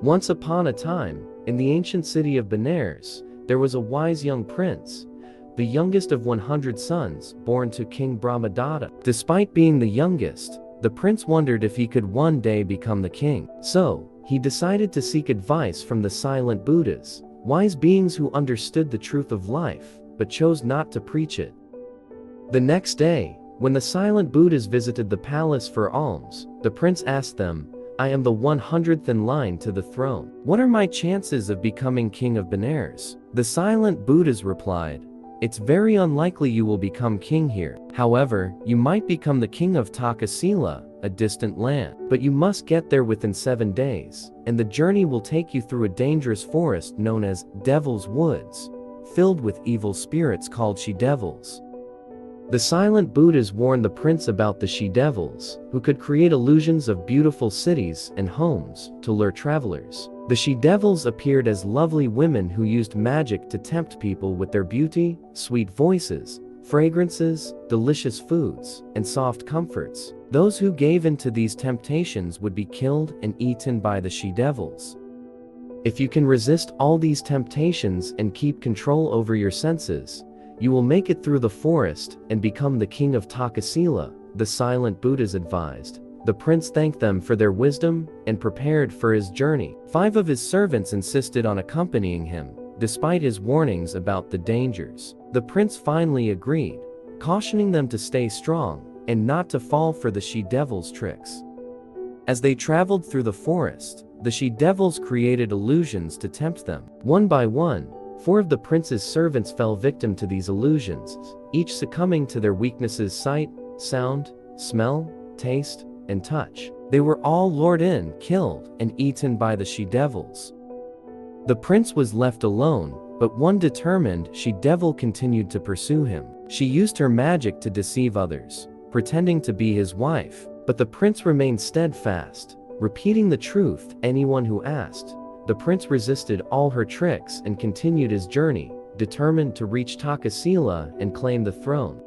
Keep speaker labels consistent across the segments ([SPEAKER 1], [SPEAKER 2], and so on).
[SPEAKER 1] Once upon a time, in the ancient city of Benares, there was a wise young prince, the youngest of 100 sons, born to King Brahmadatta. Despite being the youngest, the prince wondered if he could one day become the king. So, he decided to seek advice from the silent Buddhas, wise beings who understood the truth of life, but chose not to preach it. The next day, when the silent Buddhas visited the palace for alms, the prince asked them, "I am the 100th in line to the throne. What are my chances of becoming king of Benares?" The silent Buddhas replied, "It's very unlikely you will become king here. However, you might become the king of Takkasila, a distant land. But you must get there within 7 days, and the journey will take you through a dangerous forest known as Devil's Woods, filled with evil spirits called she-devils." The silent Buddhas warned the prince about the she-devils, who could create illusions of beautiful cities and homes to lure travelers. The she-devils appeared as lovely women who used magic to tempt people with their beauty, sweet voices, fragrances, delicious foods, and soft comforts. Those who gave in to these temptations would be killed and eaten by the she-devils. If you can resist all these temptations and keep control over your senses, you will make it through the forest and become the king of Takkasila, the silent Buddhas advised. The prince thanked them for their wisdom and prepared for his journey. 5 of his servants insisted on accompanying him, despite his warnings about the dangers. The prince finally agreed, cautioning them to stay strong and not to fall for the she-devils' tricks. As they traveled through the forest, the she-devils created illusions to tempt them. One by one, 4 of the prince's servants fell victim to these illusions, each succumbing to their weaknesses: sight, sound, smell, taste, and touch. They were all lured in, killed, and eaten by the she-devils. The prince was left alone, but one determined she-devil continued to pursue him. She used her magic to deceive others, pretending to be his wife, but the prince remained steadfast, repeating the truth to anyone who asked. The prince resisted all her tricks and continued his journey, determined to reach Takkasila and claim the throne.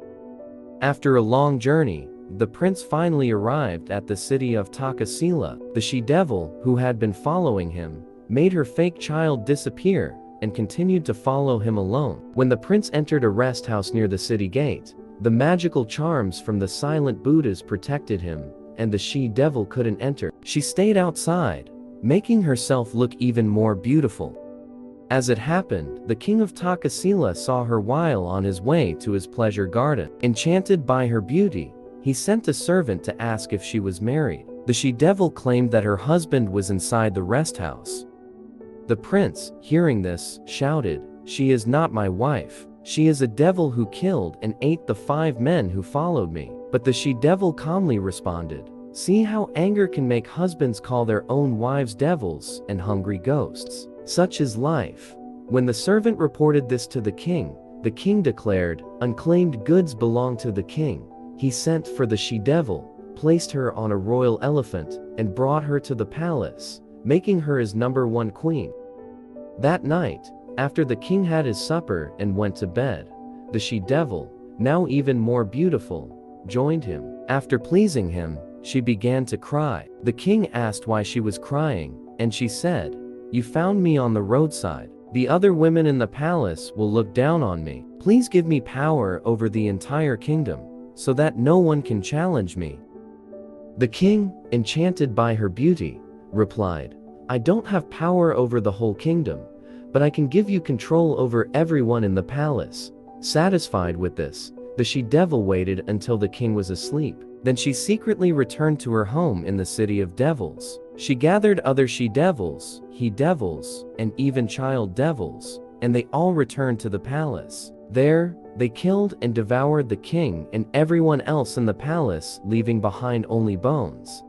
[SPEAKER 1] After a long journey, the prince finally arrived at the city of Takkasila. The she-devil, who had been following him, made her fake child disappear and continued to follow him alone. When the prince entered a rest house near the city gate, the magical charms from the silent Buddhas protected him, and the she-devil couldn't enter. She stayed outside, making herself look even more beautiful. As it happened, the king of Takkasila saw her while on his way to his pleasure garden. Enchanted by her beauty, he sent a servant to ask if she was married. The she-devil claimed that her husband was inside the rest house. The prince, hearing this, shouted, "She is not my wife. She is a devil who killed and ate the 5 men who followed me." But the she-devil calmly responded, "See how anger can make husbands call their own wives devils and hungry ghosts. Such is life." When the servant reported this to the king declared, "Unclaimed goods belong to the king." He sent for the she-devil, placed her on a royal elephant, and brought her to the palace, making her his #1 queen. That night, after the king had his supper and went to bed, the she-devil, now even more beautiful, joined him. After pleasing him, she began to cry. The king asked why she was crying, and she said, "You found me on the roadside. The other women in the palace will look down on me. Please give me power over the entire kingdom, so that no one can challenge me." The king, enchanted by her beauty, replied, "I don't have power over the whole kingdom, but I can give you control over everyone in the palace." Satisfied with this, the she-devil waited until the king was asleep. Then she secretly returned to her home in the city of devils. She gathered other she-devils, he-devils, and even child devils, and they all returned to the palace. There, they killed and devoured the king and everyone else in the palace, leaving behind only bones.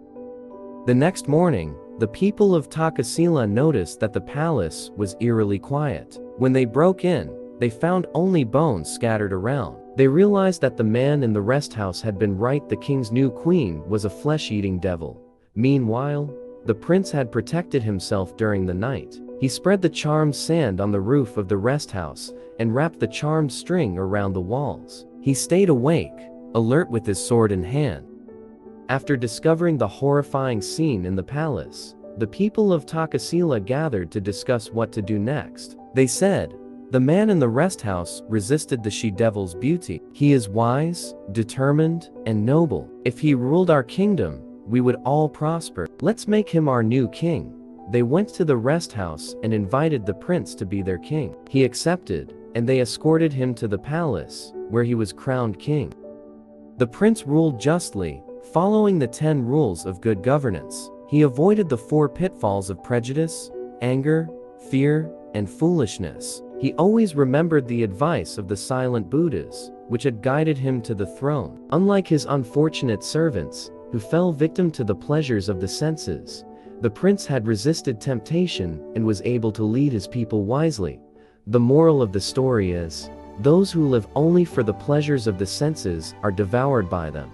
[SPEAKER 1] The next morning, the people of Takkasila noticed that the palace was eerily quiet. When they broke in, they found only bones scattered around. They realized that the man in the rest house had been right. The king's new queen was a flesh-eating devil. Meanwhile, the prince had protected himself during the night. He spread the charmed sand on the roof of the rest house and wrapped the charmed string around the walls. He stayed awake, alert with his sword in hand. After discovering the horrifying scene in the palace, the people of Takkasila gathered to discuss what to do next. They said, "The man in the rest house resisted the she-devil's beauty. He is wise, determined, and noble. If he ruled our kingdom, we would all prosper. Let's make him our new king." They went to the rest house and invited the prince to be their king. He accepted, and they escorted him to the palace, where he was crowned king. The prince ruled justly, following the 10 rules of good governance. He avoided the 4 pitfalls of prejudice, anger, fear, and foolishness. He always remembered the advice of the silent Buddhas, which had guided him to the throne. Unlike his unfortunate servants, who fell victim to the pleasures of the senses, the prince had resisted temptation and was able to lead his people wisely. The moral of the story is, those who live only for the pleasures of the senses are devoured by them.